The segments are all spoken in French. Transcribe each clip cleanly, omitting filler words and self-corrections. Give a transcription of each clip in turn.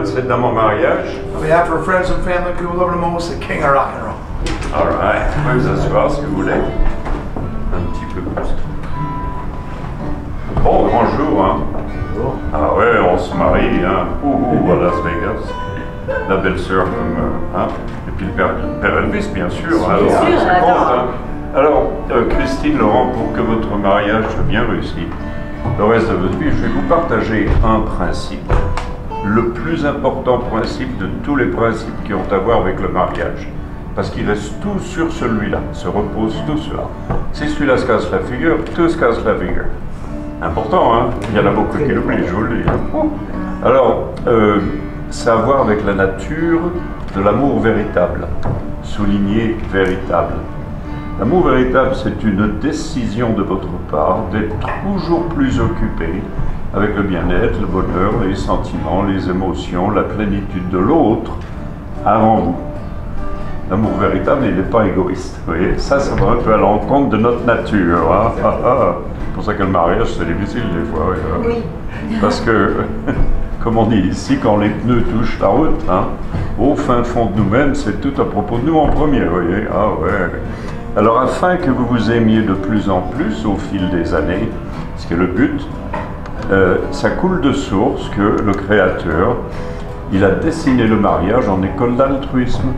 c'est dans mon mariage. On behalf of our friends and family, people loving the most, the king of rock and roll. All right. Vous pouvez vous asseoir si vous voulez. Un petit peu plus. Bon, bonjour, hein. Ah ouais, on se marie, hein. À Las Vegas. La belle-sœur comme, hein. Et puis le père Elvis, bien sûr. Alors, ça compte, hein. Alors, Christine, Laurent, pour que votre mariage soit bien réussi, le reste de votre vie, je vais vous partager un principe. Le plus important principe de tous les principes qui ont à voir avec le mariage. Parce qu'il reste tout sur celui-là, se repose tout cela. Si celui-là se casse la figure, tout se casse la figure. Important, hein? Il y en a beaucoup qui l'oublient, je vous le dis. Alors, ça a à voir avec la nature de l'amour véritable. Souligner véritable. L'amour véritable, c'est une décision de votre part d'être toujours plus occupé avec le bien-être, le bonheur, les sentiments, les émotions, la plénitude de l'autre avant vous. L'amour véritable, il n'est pas égoïste. Vous voyez, ça va un peu à l'encontre de notre nature. Hein? C'est pour ça que le mariage, c'est difficile des fois. Oui. Parce que, comme on dit ici, quand les pneus touchent la route, hein, au fin fond de nous-mêmes, c'est tout à propos de nous en premier. Vous voyez? Ah ouais. Alors, afin que vous vous aimiez de plus en plus au fil des années, ce qui est le but, ça coule de source que le Créateur, il a dessiné le mariage en école d'altruisme.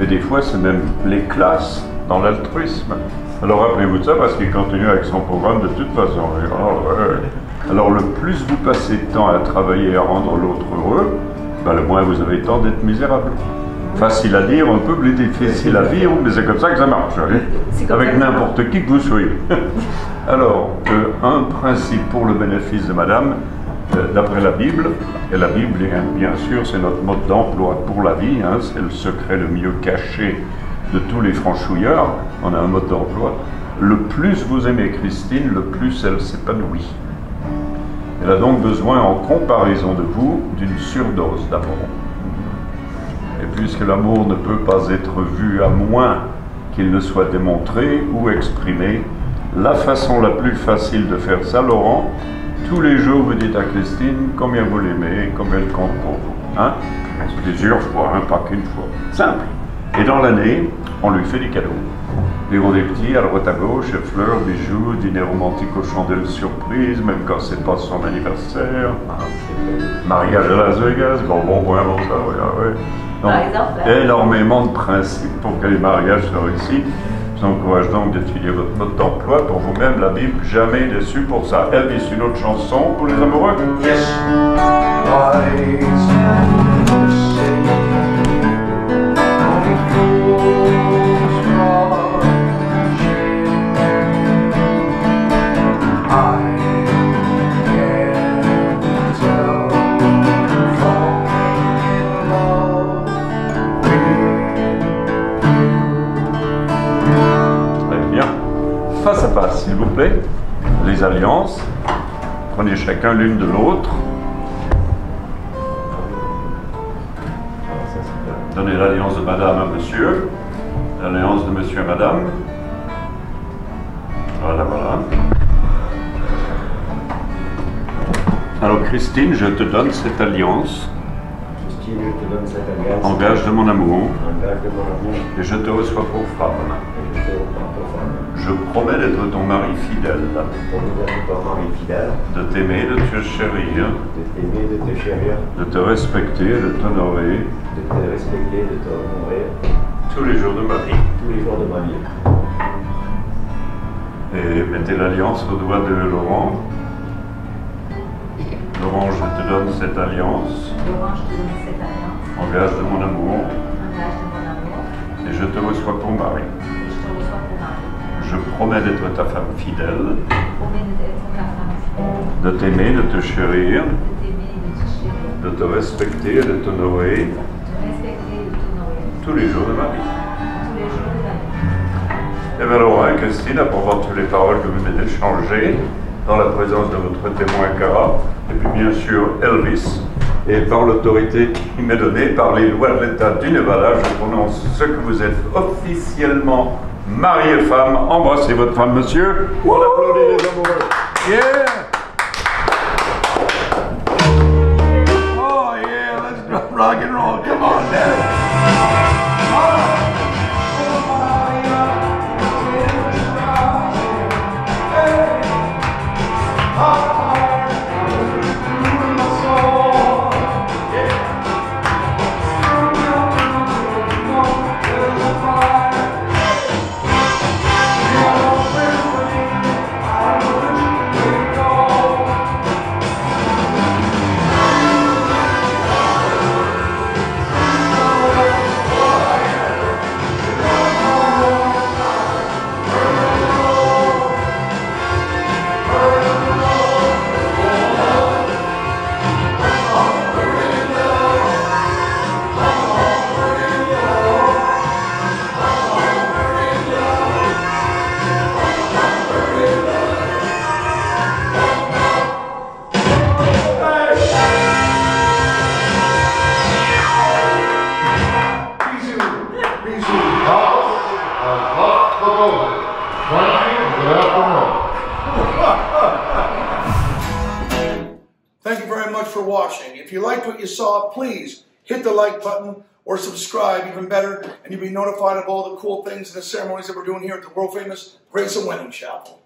Et des fois, c'est même les classes dans l'altruisme. Alors rappelez-vous de ça parce qu'il continue avec son programme de toute façon. Oh, ouais. Alors le plus vous passez de temps à travailler à rendre l'autre heureux, ben, le moins vous avez le temps d'être misérable. Facile à dire, un peu plus difficile à vivre, mais c'est comme ça que ça marche. Avec n'importe qui que vous soyez. Alors, un principe pour le bénéfice de madame, d'après la Bible, et la Bible, bien sûr, c'est notre mode d'emploi pour la vie, hein, c'est le secret le mieux caché de tous les franchouillards, on a un mode d'emploi. Le plus vous aimez Christine, le plus elle s'épanouit. Elle a donc besoin, en comparaison de vous, d'une surdose d'amour. Et puisque l'amour ne peut pas être vu à moins qu'il ne soit démontré ou exprimé, la façon la plus facile de faire ça, Laurent, tous les jours, vous dites à Christine combien vous l'aimez, combien elle compte pour vous. Hein? Plusieurs fois, hein, pas qu'une fois. Simple. Et dans l'année, on lui fait des cadeaux. Des gros, des petits, à droite à gauche, fleurs, bijoux, dîner romantique aux chandelles surprises, même quand c'est pas son anniversaire. Mariage à Las Vegas, bon, ça, ouais. Donc, énormément de principes pour que les mariages soient réussis. Je vous encourage donc d'étudier votre mode d'emploi pour vous-même, la Bible, jamais déçu pour ça. Elvis, une autre chanson pour les amoureux? Yes. Face à face, s'il vous plaît, les alliances, prenez chacun l'une de l'autre, donnez l'alliance de madame à monsieur, l'alliance de monsieur à madame, voilà. Alors Christine, je te donne cette alliance, en gage de mon amour, et je te reçois pour femme. Je promets d'être ton mari fidèle, de t'aimer, de te chérir, de te respecter, de t'honorer, tous les jours de ma vie. Et mettez l'alliance au doigt de Laurent. Laurent, je te donne cette alliance, en gage de mon amour, et je te reçois pour mari. Je promets d'être ta femme fidèle, de t'aimer, de te chérir, de te respecter et de t'honorer tous les jours de ma vie. Et bien Laurent et Christine, après avoir toutes les paroles que vous venez d'échanger, dans la présence de votre témoin Cara, et puis bien sûr Elvis, et par l'autorité qui m'est donnée, par les lois de l'État du Nevada, je prononce ce que vous êtes officiellement mari et femme. Embrassez votre femme, monsieur. On applaudit les amoureux. Yeah! Oh, rock and roll. Come on, Daddy. Thank you very much for watching. If you liked what you saw, please hit the like button or subscribe, even better, and you'll be notified of all the cool things and the ceremonies that we're doing here at the world famous Grace of Winning Chapel.